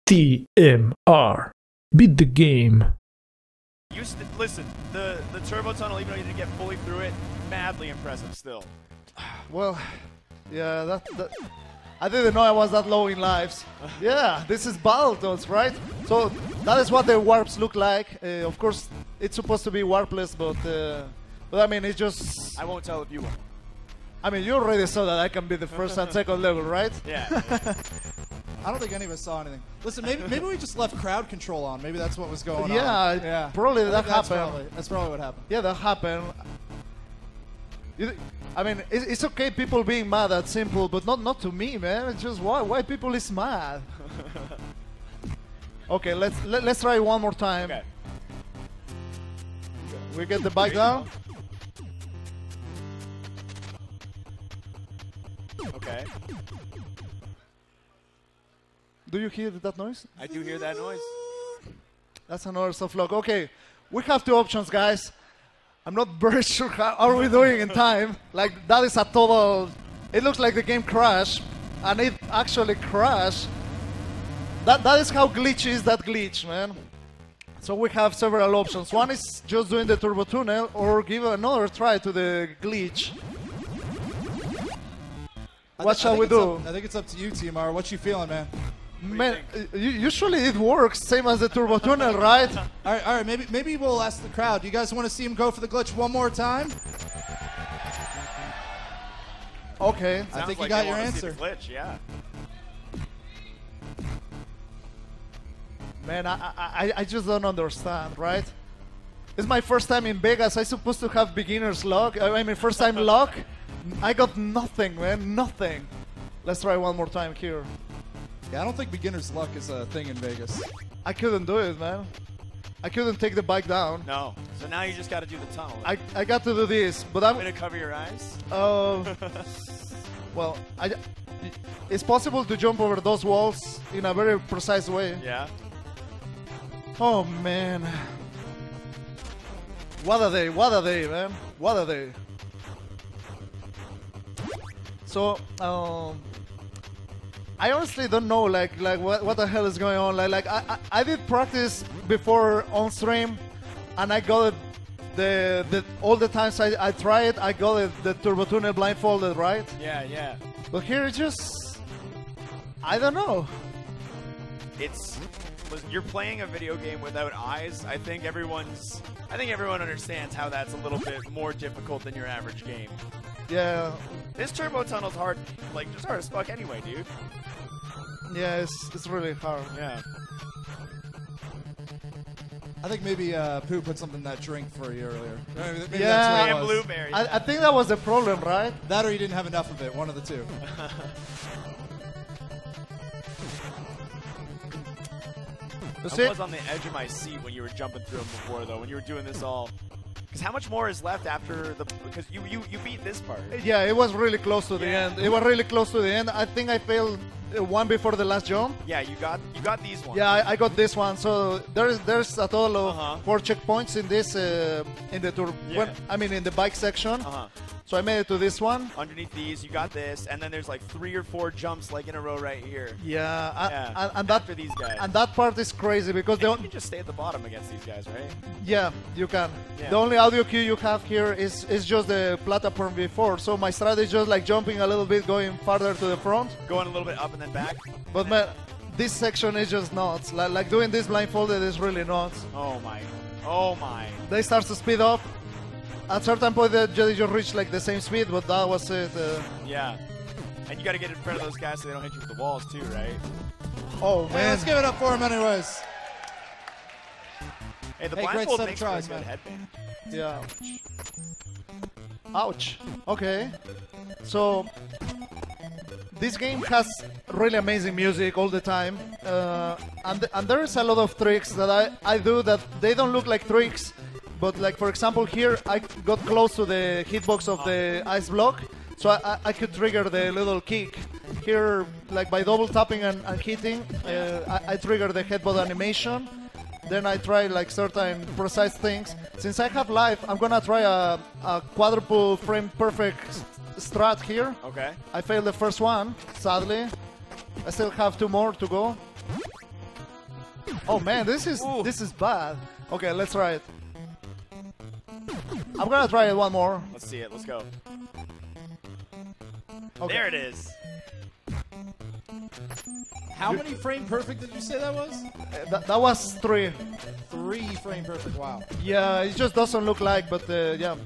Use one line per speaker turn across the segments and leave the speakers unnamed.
TMR. Beat the game.
Listen, the turbo tunnel, even though you didn't get fully through it, madly impressive still.
Well, yeah, that I didn't know I was that low in lives. Yeah, this is Battletoads, right? So that is what the warps look like. Of course, it's supposed to be warpless, but I mean, it's just...
I won't tell if you won't.
I mean, you already saw that I can be the first and second level, right?
Yeah.
I don't think any of us saw anything. Listen, maybe we just left crowd control on. Maybe that's what was going on.
Yeah, probably that happened.
That's probably what happened.
Yeah, that happened. I mean, it's okay people being mad at Simple, but not to me, man. It's just why people is mad. Okay, let's try one more time.
Okay.
We get the bike down.
Okay.
Do you hear that noise?
I do hear that noise.
That's another soft lock. Okay, we have two options, guys. I'm not very sure how are we doing in time. Like, that is a total... It looks like the game crashed, and it actually crashed. That is how glitchy is that glitch, man. So we have several options. One is just doing the turbo tunnel, or give another try to the glitch. What shall we do?
I think it's up to you, TMR. What you feeling, man?
Man, usually it works, same as the turbo tunnel, right?
All right. Maybe we'll ask the crowd. Do you guys want to see him go for the glitch one more time?
Okay.
I think
like
you got
they
your
wanna see
answer.
the glitch, yeah.
Man, I just don't understand, right? It's my first time in Vegas. I'm supposed to have beginner's luck. I mean, first time luck. I got nothing, man, nothing. Let's try one more time here.
Yeah, I don't think beginner's luck is a thing in Vegas.
I couldn't do it, man. I couldn't take the bike down.
No. So now you just got to do the tunnel.
I got to do this, but I'm...
Way to cover your eyes?
Well, it's possible to jump over those walls in a very precise way.
Yeah.
Oh, man. What a day, man. What a day. So, I honestly don't know, like what the hell is going on. Like I did practice before on stream, and I got it all the times I tried, I got it, the turbo tunnel blindfolded, right?
Yeah.
But here it's just, I don't know.
Listen, you're playing a video game without eyes. I think everyone understands how that's a little bit more difficult than your average game.
Yeah.
This turbo tunnel's hard, like just hard as fuck anyway, dude.
Yeah, it's really hard.
Yeah.
I think maybe Pooh put something in that drink for you earlier. Maybe
Yeah.
that's what it
And
was.
blueberries.
I think that was the problem, right?
That or you didn't have enough of it. One of the two.
I was on the edge of my seat when you were jumping through them before, though. When you were doing this all. Because how much more is left after the? Because you beat this part.
Yeah, it was really close to the end. It was really close to the end. I think I failed one before the last jump.
Yeah, you got these ones.
Yeah, I got this one. So there's a total of 4 checkpoints in this in the tour.
Yeah.
In the bike section. So I made it to this one.
Underneath these, you got this, and then there's like 3 or 4 jumps like in a row right here.
Yeah, and
after these guys.
And that part is crazy because
you can just stay at the bottom against these guys, right?
Yeah, you can.
Yeah.
The only audio cue you have here is just the platform before. So my strategy is just like jumping a little bit, going farther to the front.
Going a little bit up and then back.
But man, this section is just nuts. Like doing this blindfolded is really nuts.
Oh my.
They start to speed up. At a certain point, they just reach like the same speed, but that was it.
Yeah. And you got to get in front of those guys so they don't hit you with the walls too, right?
Oh
Hey,
man!
let's give it up for him anyways.
Hey, the
Hey, great
blindfold
set of
makes for a
tries,
good
man.
headband.
Yeah. Ouch. Okay. So this game has really amazing music all the time, and there is a lot of tricks that I do that they don't look like tricks. But like, for example, here I got close to the hitbox of the ice block, so I could trigger the little kick. Here, like by double tapping and hitting, I trigger the headbutt animation. Then I try like certain precise things. Since I have life, I'm gonna try a quadruple frame perfect strat here.
Okay.
I failed the first one, sadly. I still have 2 more to go. Oh man, this is bad. Okay, let's try it. I'm gonna try it one more.
Let's see it. Let's go.
Okay.
There it is.
How many frame perfect did you say that was?
That was 3.
3 frame perfect. Wow.
Yeah, it just doesn't look like, but yeah.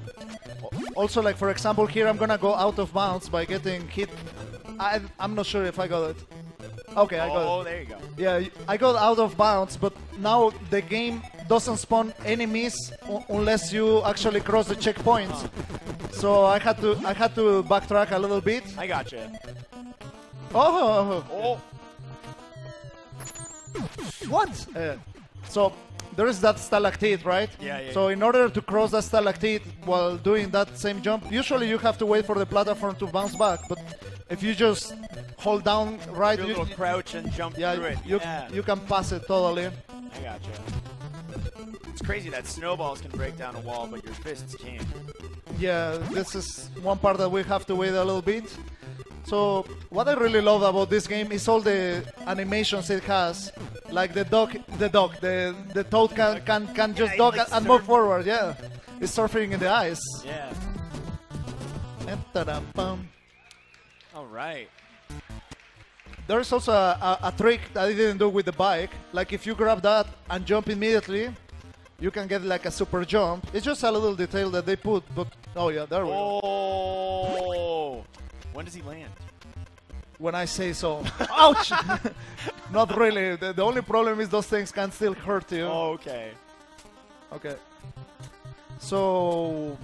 Also, like for example, here I'm gonna go out of bounds by getting hit. I'm not sure if I got it. Okay, I got it.
Oh, there you go.
Yeah, I got out of bounds, but now the game doesn't spawn enemies unless you actually cross the checkpoints. So I had to backtrack a little bit.
I gotcha.
Oh.
Oh.
What? So there is that stalactite, right?
Yeah.
So in order to cross that stalactite while doing that same jump, usually you have to wait for the platform to bounce back. But if you just hold down right,
Do a little crouch and jump through it.
you can pass it totally.
I gotcha. It's crazy that snowballs can break down a wall, but your fists can't.
Yeah, this is one part that we have to wait a little bit. So what I really love about this game is all the animations it has. Like the toad can just dog
like
and move forward. Yeah, it's surfing in the ice.
Yeah.
And ta-dam-pam.
All right.
There's also a trick that I didn't do with the bike. Like if you grab that and jump immediately, you can get like a super jump. It's just a little detail that they put, but oh yeah, there we go.
Oh. When does he land?
When I say so. Ouch! Not really. The only problem is those things can still hurt you.
Oh, okay.
Okay. So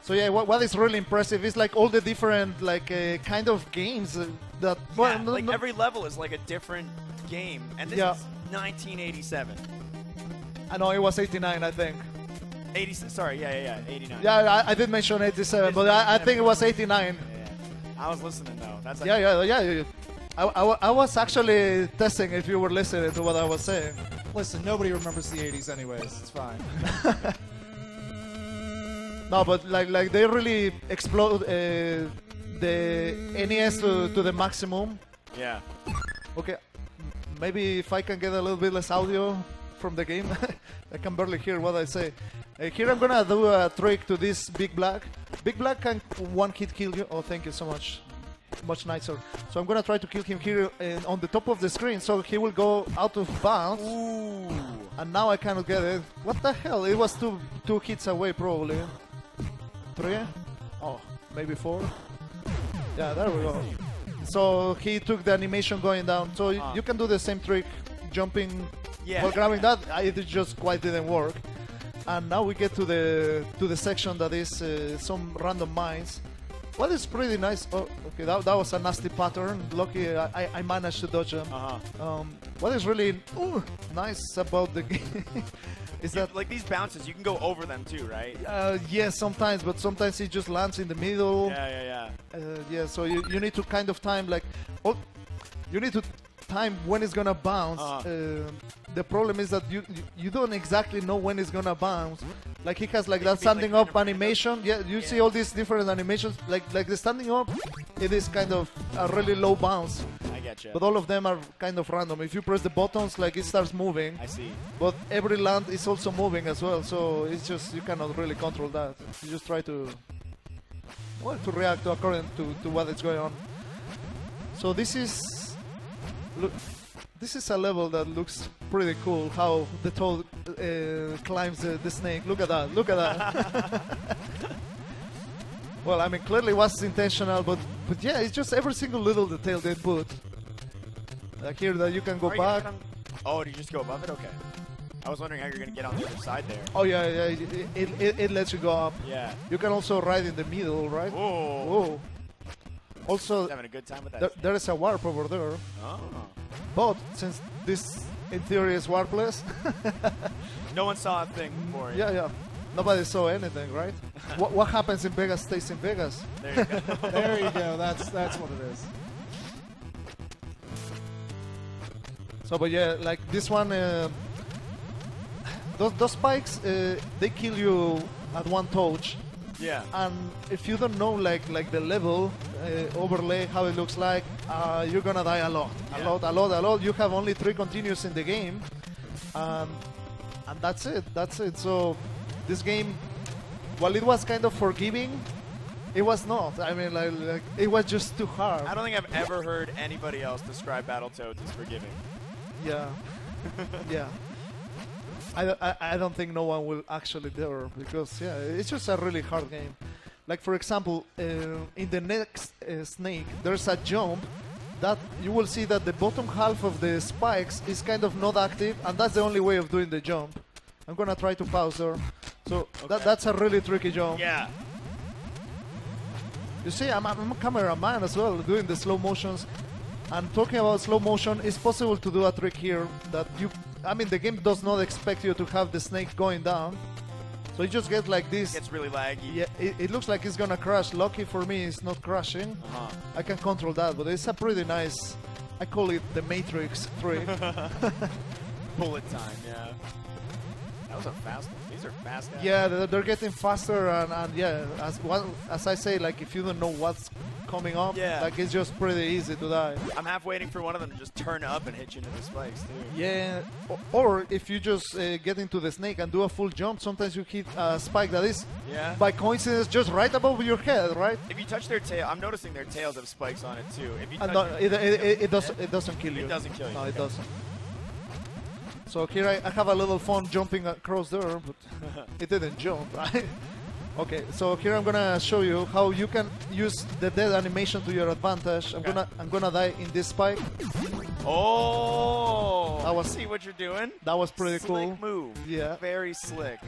yeah, what is really impressive is like all the different like kind of games that. Well,
Yeah, like every level is like a different game, and this
Yeah.
is 1987.
I know it was 89, I think.
86. Sorry, yeah, 89.
Yeah, I did mention 87, but I think it was 89.
Yeah. I was listening though. That's like
Yeah. I was actually testing if you were listening to what I was saying.
Listen, nobody remembers the 80s anyways. It's fine.
No, but like they really explode the NES to the maximum.
Yeah.
Okay, maybe if I can get a little bit less audio from the game, I can barely hear what I say. Here I'm gonna do a trick to this Big Black. Big Black can one hit kill you. Oh, thank you so much. Much nicer. So I'm gonna try to kill him here on the top of the screen, so he will go out of bounds.
Ooh.
And now I cannot get it. What the hell? It was two hits away probably. 3? Oh, maybe 4. Yeah, there we go. So he took the animation going down. So you can do the same trick, jumping while grabbing that. It just quite didn't work. And now we get to the section that is some random mines. What is pretty nice. Oh, okay, that was a nasty pattern. Lucky I managed to dodge them. What is really nice about the game is that
like these bounces, you can go over them too, right?
yeah, sometimes, but sometimes it just lands in the middle.
Yeah.
Yeah, so you need to kind of time like, you need to time when it's gonna bounce. The problem is that you don't exactly know when it's gonna bounce. Like he has like that standing up animation. Yeah, you see all these different animations. Like the standing up, it is kind of a really low bounce.
I get you.
But all of them are kind of random. If you press the buttons, like it starts moving.
I see.
But every land is also moving as well. So it's just you cannot really control that. You just try to react according to what is going on. So this is this is a level that looks pretty cool. How the toad climbs the snake. Look at that! Look at that! Well, I mean, clearly it was intentional, but yeah, it's just every single little detail they put. Like here, that you can go back.
Oh, did you just go above it? Okay. I was wondering how you're gonna get on the other side there.
Oh yeah, it lets you go up.
Yeah.
You can also ride in the middle, right?
Whoa.
Whoa. Also,
Just having a good time with that.
there is a warp over there.
Oh.
But since this, in theory, is warpless,
No one saw a thing before.
yeah, nobody saw anything, right? what happens in Vegas stays in Vegas.
There you go.
There you go. That's what it is.
So, but yeah, like this one, those spikes, they kill you at one touch.
Yeah.
And if you don't know like the level overlay, how it looks like, you're gonna die a lot. You have only 3 continues in the game, And that's it. That's it. So this game, while it was kind of forgiving, it was not. I mean, like it was just too hard.
I don't think I've ever heard anybody else describe Battletoads as forgiving.
Yeah, yeah. I don't think no one will actually dare, because yeah, it's just a really hard game. Like for example, in the next snake, there's a jump that you will see that the bottom half of the spikes is kind of not active, and that's the only way of doing the jump. I'm gonna try to pause there. So that's a really tricky jump.
Yeah.
You see, I'm a cameraman as well, doing the slow motions. And talking about slow motion, it's possible to do a trick here that I mean, the game does not expect you to have the snake going down. So you just get like this.
It gets really laggy.
Yeah, it looks like it's gonna crash. Lucky for me, it's not crashing. I can control that, but it's a pretty nice, I call it the Matrix trick.
Bullet time, yeah. That was a fast one. These are fast guys.
Yeah, they're getting faster, and yeah, as I say, like if you don't know what's coming up, like it's just pretty easy to die.
I'm half waiting for one of them to just turn up and hit you into the spikes too.
Yeah, or if you just get into the snake and do a full jump, sometimes you hit a spike that is, by coincidence, just right above your head, right?
If you touch their tail, I'm noticing their tails have spikes on it too. If you touch
no, it doesn't kill you.
It doesn't kill you.
No, it doesn't. So here I have a little fun jumping across there, but it didn't jump. Okay, so here I'm gonna show you how you can use the dead animation to your advantage. I'm gonna die in this spike.
Oh!
That was,
see what you're doing?
That was pretty
slick
cool.
Move.
Yeah.
Very slick.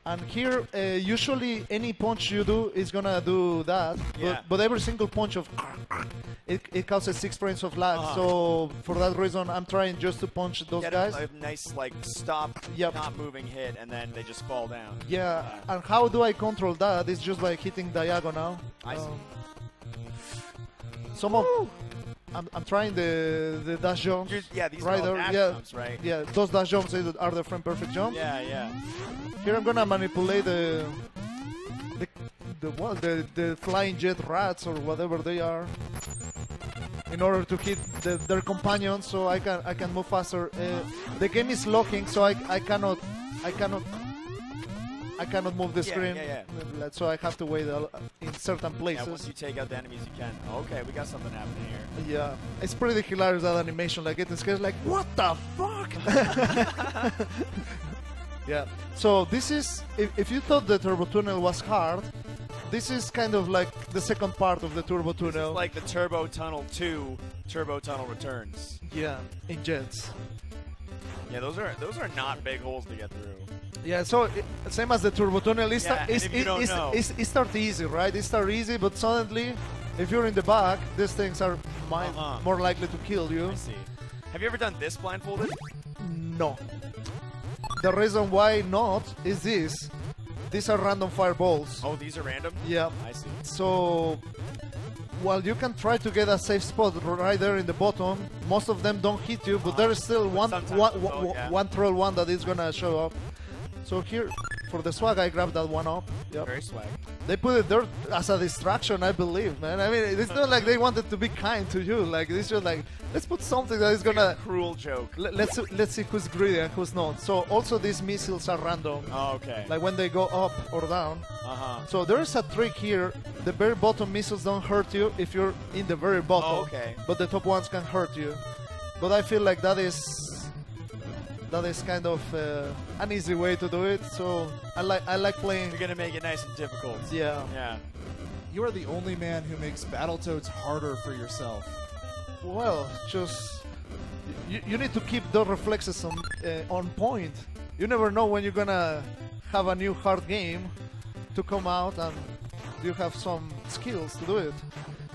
And here, usually any punch you do is gonna do that, but every single punch of it causes 6 frames of lag. So for that reason, I'm trying just to punch those guys.
A nice like stop, not moving hit, and then they just fall down.
Yeah. And how do I control that? It's just by hitting diagonal.
I see.
Some of I'm trying the dash jumps.
Yeah, these
right
are all
there.
dash jumps, right?
Yeah, those dash jumps are the frame perfect jumps.
Yeah, yeah.
Here I'm gonna manipulate the flying jet rats or whatever they are, in order to hit their companions, so I can move faster. The game is locking, so I cannot move the screen. So I have to wait in certain places.
Yeah, once you take out the enemies, you can. Okay, we got something happening here.
Yeah, it's pretty hilarious, that animation. Like getting scared, like what the fuck? Yeah. So this is, if you thought the Turbo Tunnel was hard, this is kind of like the second part of the Turbo Tunnel.
This is like the Turbo Tunnel 2, Turbo Tunnel Returns.
Yeah, in jets.
Yeah, those are not big holes to get through.
Yeah, so same as the Turbo Tunnel, it starts easy, right? It starts easy, but suddenly, if you're in the back, these things are more likely to kill you.
I see. Have you ever done this blindfolded?
No. The reason why not is this. These are random fireballs.
Oh, these are random?
Yeah.
I see.
So, while you can try to get a safe spot right there in the bottom, most of them don't hit you, but there is still one troll one that is gonna show up. So here, for the swag, I grabbed that one up. Yep.
Very swag.
They put it there as a distraction, I believe, man. I mean, it's not like they wanted to be kind to you. Like, it's just like, let's put something that is gonna...
cruel joke.
Let's see who's greedy and who's not. So also these missiles are random.
Oh, okay.
Like when they go up or down. So there's a trick here. The very bottom missiles don't hurt you if you're in the very bottom.
Oh, okay.
But the top ones can hurt you. But I feel like that is kind of an easy way to do it. So I like playing.
You're gonna make it nice and difficult.
Yeah.
Yeah.
You are the only man who makes Battletoads harder for yourself.
Well, just you need to keep the reflexes on point. You never know when you're gonna have a new hard game to come out, and you have some skills to do it.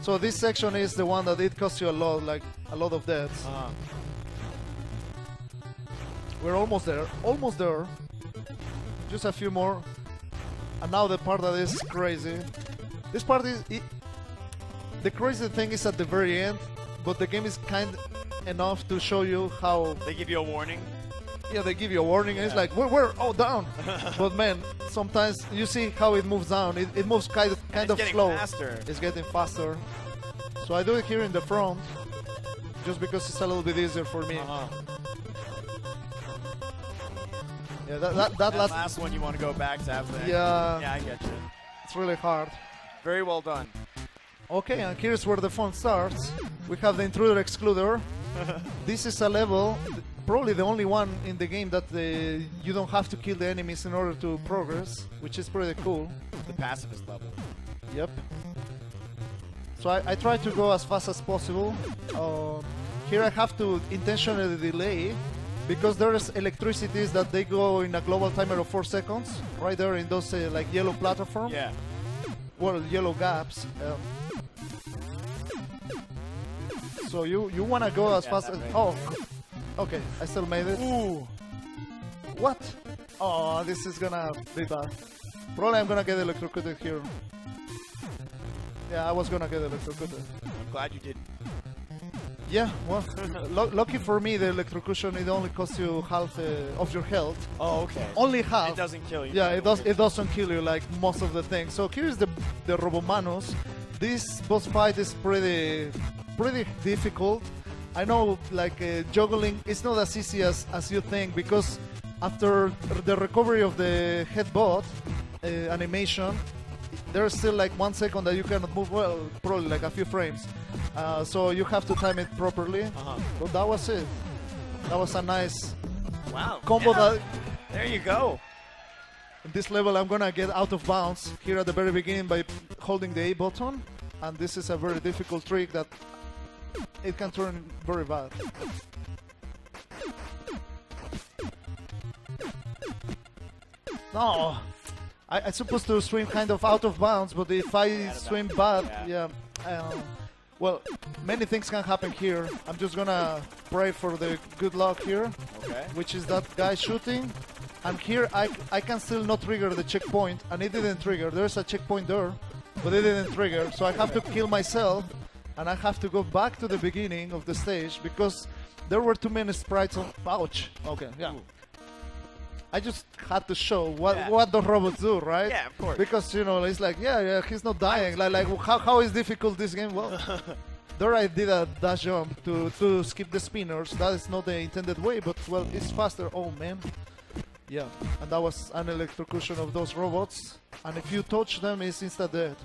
So this section is the one that it costs you a lot, like a lot of deaths. We're almost there. Almost there. Just a few more. And now the part that is crazy. This part is... the crazy thing is at the very end, but the game is kind enough to show you how...
They give you a warning?
Yeah, they give you a warning, and it's like, we're down. But man, sometimes you see how it moves down. It moves kind of slow.
Faster.
It's getting faster. So I do it here in the front, just because it's a little bit easier for me. Yeah, that
last one you want to go back to after that.
Yeah.
Yeah, I get you.
It's really hard.
Very well done.
Okay, and here's where the fun starts. We have the intruder excluder. This is a level, probably the only one in the game that you don't have to kill the enemies in order to progress, which is pretty cool.
The pacifist level.
Yep. So I try to go as fast as possible. Here I have to intentionally delay because there's electricities that they go in a global timer of 4 seconds, right there in those like yellow platform.
Yeah.
Well, yellow gaps. So you wanna go as fast as... Oh, okay, I still made it.
Ooh.
What? Oh, this is gonna be bad. Probably I'm gonna get electrocuted here. Yeah, I was gonna get electrocuted.
I'm glad you didn't.
Yeah, well, lucky for me, the electrocution, it only costs you half of your health.
Oh, okay.
Only half.
It doesn't kill you.
Yeah, it doesn't kill you like most of the things. So here's the Robomanos. This boss fight is pretty difficult. I know, like juggling, it's not as easy as you think, because after the recovery of the headbutt animation, there's still like 1 second that you cannot move well, probably like a few frames. So you have to time it properly. But that was it. That was a nice combo.
Yeah.
That
There you go.
in this level I'm gonna get out of bounds here at the very beginning by holding the A button, and this is a very difficult trick that it can turn very bad. No! I'm supposed to swim kind of out of bounds, but if I swim bad, well, many things can happen here. I'm just gonna pray for the good luck here, which is that guy shooting. And here I can still not trigger the checkpoint, and it didn't trigger. There's a checkpoint there, but it didn't trigger. So I have to kill myself, and I have to go back to the beginning of the stage because there were too many sprites on... Ouch! Okay, yeah. I just had to show what the robots do, right?
Yeah, of course.
Because, you know, it's like, yeah, he's not dying. Like how is difficult this game? Well, there I did a dash jump to skip the spinners. That is not the intended way, but, well, it's faster. Oh, man. Yeah, and that was an electrocution of those robots. And if you touch them, it's insta-dead.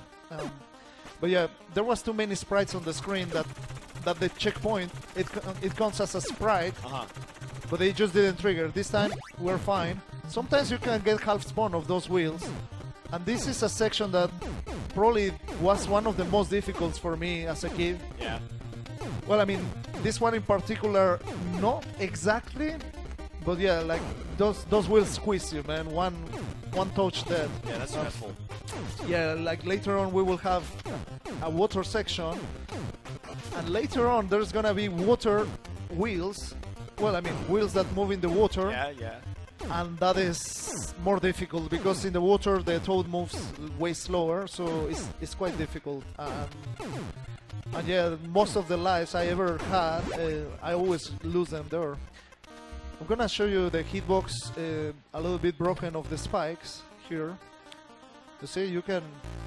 But yeah, there was too many sprites on the screen that the checkpoint, it counts as a sprite. But they just didn't trigger. This time, we're fine. Sometimes you can get half spawn of those wheels. And this is a section that probably was one of the most difficult for me as a kid.
Yeah.
Well, I mean, this one in particular, not exactly. But yeah, like, those wheels squeeze you, man. One touch dead.
Yeah, that's stressful.
Yeah, like later on we will have a water section. And later on there's gonna be water wheels. Well, I mean, wheels that move in the water.
Yeah.
And that is more difficult because in the water the toad moves way slower, so it's quite difficult. And yeah, most of the lives I ever had, I always lose them there. I'm gonna show you the hitbox a little bit broken of the spikes here. You see, you can...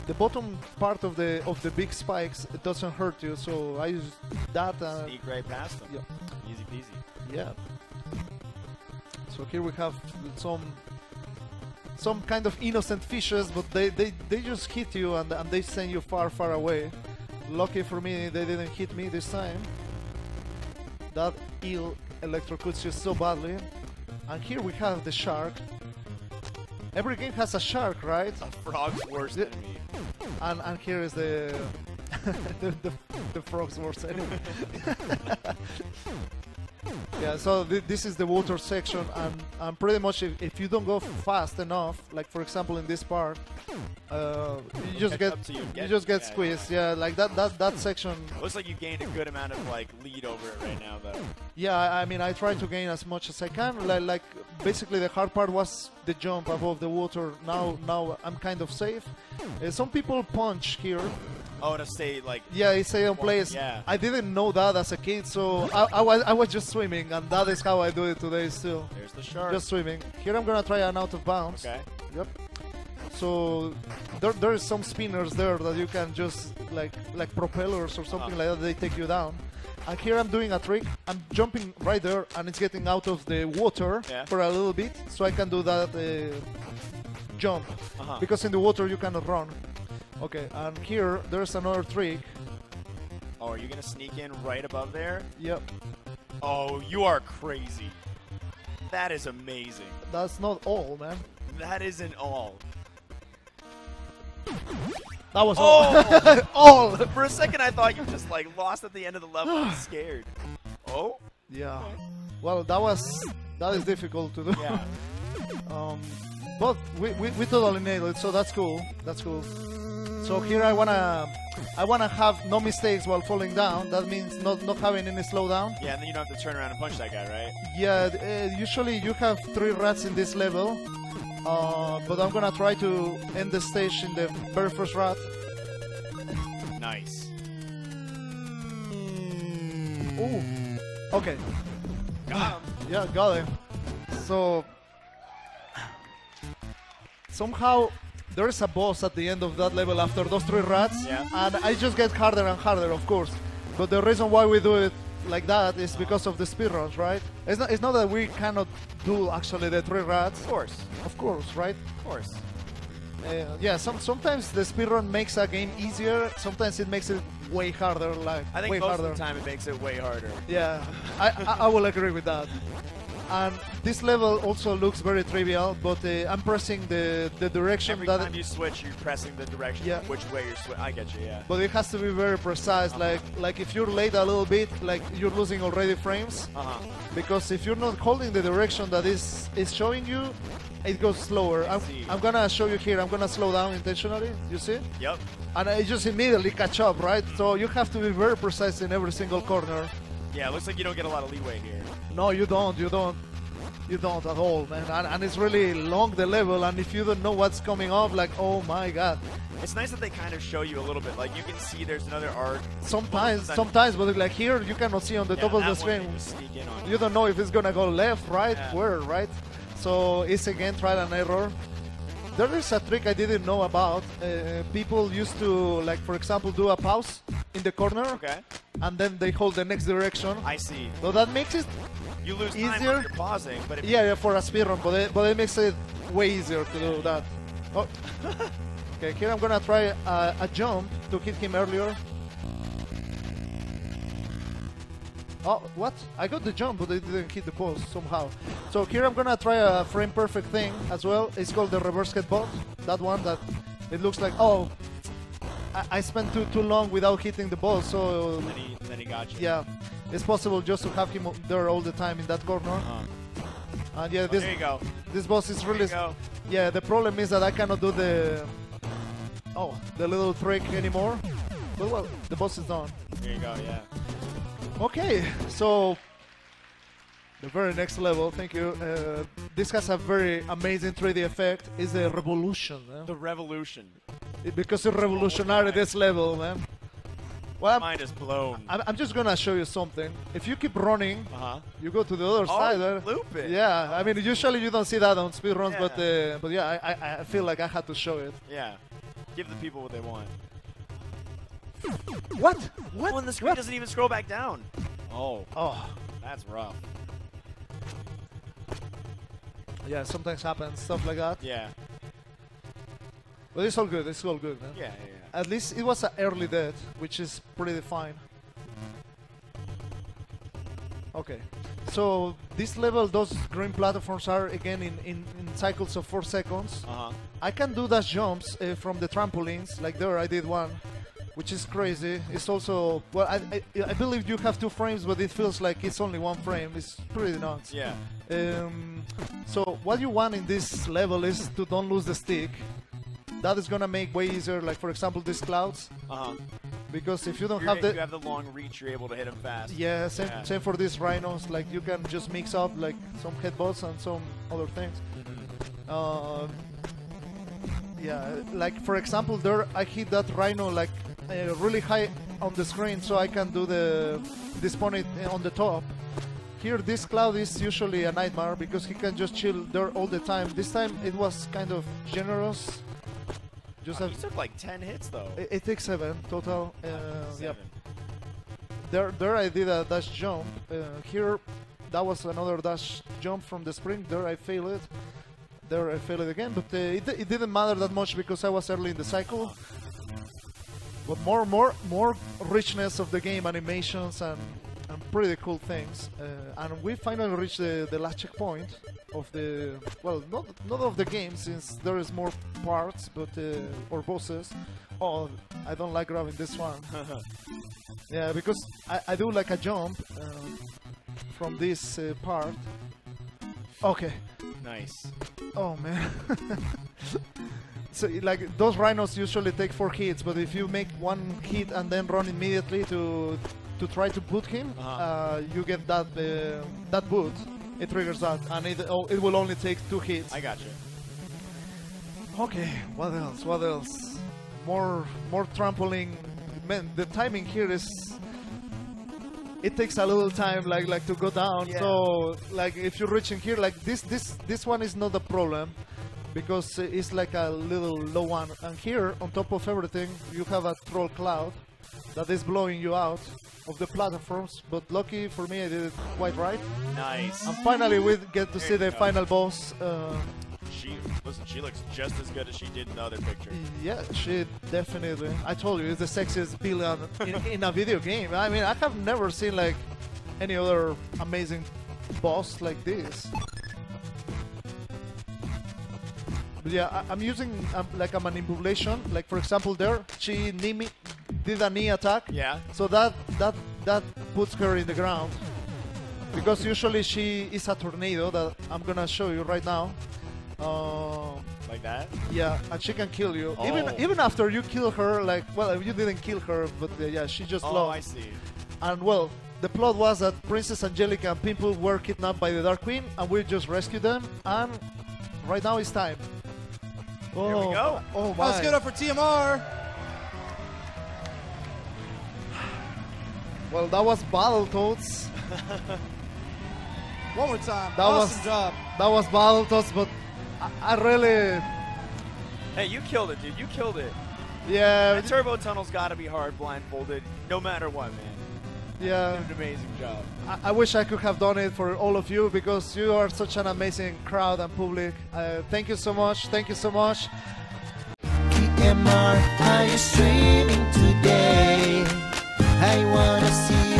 The bottom part of the big spikes, it doesn't hurt you, so I use that.
Sneak right past them.
Yeah.
Easy peasy.
Yeah. So here we have some kind of innocent fishes, but they just hit you and they send you far away. Lucky for me, they didn't hit me this time. That eel electrocutes you so badly. And here we have the shark. Every game has a shark, right?
A frog's worst enemy.
And here is the the frog's worst enemy. Yeah, so this is the water section, and pretty much if you don't go fast enough, like for example in this part, you just get squeezed. Yeah, like that section.
Looks like you gained a good amount of like lead over it right now, though.
Yeah, I mean I try to gain as much as I can. Like basically the hard part was the jump above the water. Now I'm kind of safe. Some people punch here.
Oh, to stay like...
Yeah, he stay on place.
Yeah.
I didn't know that as a kid, so I was just swimming, and that is how I do it today still.
There's the shark.
Just swimming. Here I'm gonna try an out of bounds.
Okay.
Yep. So there is some spinners there that you can just like propellers or something like that. They take you down. And here I'm doing a trick. I'm jumping right there, and it's getting out of the water for a little bit, so I can do that jump. Because in the water you cannot run. Okay, and here there's another trick.
Oh, are you gonna sneak in right above there?
Yep.
Oh, you are crazy. That is amazing.
That's not all, man.
That isn't all.
That was all.
All. For a second, I thought you just like lost at the end of the level. I was scared. Oh.
Yeah. Well, that is difficult to do.
Yeah.
But we totally nailed it, so that's cool. That's cool. So here I wanna have no mistakes while falling down. That means not having any slowdown.
Yeah, and then you don't have to turn around and punch that guy, right?
Yeah. Usually you have 3 rats in this level. But I'm gonna try to end the stage in the very first rat.
Nice.
Ooh. Okay.
Got him.
Yeah, got him. So somehow there is a boss at the end of that level after those 3 rats, and I just get harder and harder, of course. But the reason why we do it like that is because of the speedruns, right? It's not that we cannot do actually the 3 rats. Of course, right?
Of course.
Yeah, sometimes the speedrun makes a game easier. Sometimes it makes it way harder. Like
I think
way
most
harder.
of the time it makes it way harder.
Yeah, I will agree with that. And this level also looks very trivial, but I'm pressing the direction
Every
that...
time you switch, you're pressing the direction which way you're switching. I get you, yeah.
But it has to be very precise. Like if you're late a little bit, like you're losing already frames. Because if you're not holding the direction that is showing you, it goes slower. I'm gonna show you here. I'm gonna slow down intentionally. You see?
Yep.
And I just immediately catch up, right? So you have to be very precise in every single corner.
Yeah, it looks like you don't get a lot of leeway here.
No, you don't. You don't at all, man. And it's really long, the level, and if you don't know what's coming up, like, oh my god.
It's nice that they kind of show you a little bit. Like, you can see there's another arc.
Sometimes, but like here, you cannot see on the top of the screen. You don't know if it's gonna go left, right, where, right? So it's again trial and error. There is a trick I didn't know about. People used to, like, for example, do a pause in the corner.
Okay.
And then they hold the next direction.
I see.
So that makes it
you lose
easier.
Time when you're pausing, but if
yeah, for a speedrun, but it makes it way easier to do that. Oh. Okay, here I'm gonna try a jump to hit him earlier. Oh, what? I got the jump, but I didn't hit the post somehow. So here I'm gonna try a frame perfect thing as well. It's called the reverse headbutt. That one that it looks like, oh, I spent too long without hitting the ball, so...
Then he got you.
Yeah, it's possible just to have him there all the time in that corner. And yeah,
there you go.
This boss is really... Yeah, the problem is that I cannot do the little trick anymore. But well, the boss is done.
There you go, yeah.
Okay, so the very next level, thank you. This has a very amazing 3D effect. It's the revolution. Man.
The revolution.
Because it's revolutionary, this level, man. Well,
mind is blown.
I'm just gonna show you something. If you keep running, you go to the other side.
Loop it.
Yeah, I mean, usually you don't see that on speedruns, but yeah, I feel like I had to show it.
Yeah, give the people what they want.
What?
What? When the screen doesn't even scroll back down. Oh. That's rough.
Yeah, sometimes happens, stuff like that.
Yeah.
But it's all good, it's all good, man.
Yeah.
At least it was an early death, which is pretty fine. Okay. So this level, those green platforms are again in cycles of 4 seconds. I can do dash jumps from the trampolines, like there I did one. Which is crazy. It's also, well, I believe you have 2 frames, but it feels like it's only 1 frame. It's pretty nuts.
Yeah.
So what you want in this level is to don't lose the stick. That is gonna make way easier, like for example these clouds. Because if you don't have
you have the long reach, you're able to hit them fast.
Yeah, same for these rhinos. Like you can just mix up like some headbutts and some other things. Yeah, like for example there I hit that rhino like really high on the screen, so I can do this point on the top. Here this cloud is usually a nightmare because he can just chill there all the time. This time it was kind of generous. Just
he took like 10 hits though.
It takes 7 total.
7.
there I did a dash jump. Here, that was another dash jump from the spring. There I failed it. There I failed it again, but it didn't matter that much because I was early in the cycle. But more richness of the game, animations and pretty cool things. And we finally reached the last checkpoint of the, well, not of the game, since there is more parts, but or bosses. Oh, I don't like grabbing this one. Yeah, because I do like a jump from this part. Okay.
Nice.
Oh man. So like those rhinos usually take 4 hits, but if you make 1 hit and then run immediately to try to boot him, you get that that boot. It triggers that, and it will only take 2 hits.
I got you.
Okay, what else? What else? More trampoline. Man, the timing here is. It takes a little time, like to go down.
Yeah.
So, like if you're reaching here, like this one is not a problem, because it's like a little low one. And here, on top of everything, you have a troll cloud that is blowing you out of the platforms. But lucky for me, I did it quite right.
Nice.
And finally, we get to see the final boss.
She looks just as good as she did in the other picture.
Yeah, she definitely. I told you, it's the sexiest villain in a video game. I mean, I have never seen like any other amazing boss like this. But yeah, I'm using like a manipulation. Like for example, there she did a knee attack.
Yeah.
So that puts her in the ground, because usually she is a tornado that I'm gonna show you right now.
Like that?
Yeah, and she can kill you.
Oh.
Even after you kill her, like, well, you didn't kill her, but yeah, she just
Oh,
lost.
I see.
And well, the plot was that Princess Angelica and Pimple were kidnapped by the Dark Queen, and we just rescued them, and right now it's time. Oh,
Here we go.
Oh my.
Let's get up for TMR.
Well, that was Battletoads.
One more time.
That
awesome job.
That was Battletoads, but I really...
Hey, you killed it, dude. You killed it.
Yeah.
That turbo tunnel's got to be hard blindfolded, no matter what, man.
Yeah.
You did an amazing job.
I wish I could have done it for all of you, because you are such an amazing crowd and public. Thank you so much. Thank you so much.
TMR, are you streaming today? I wanna see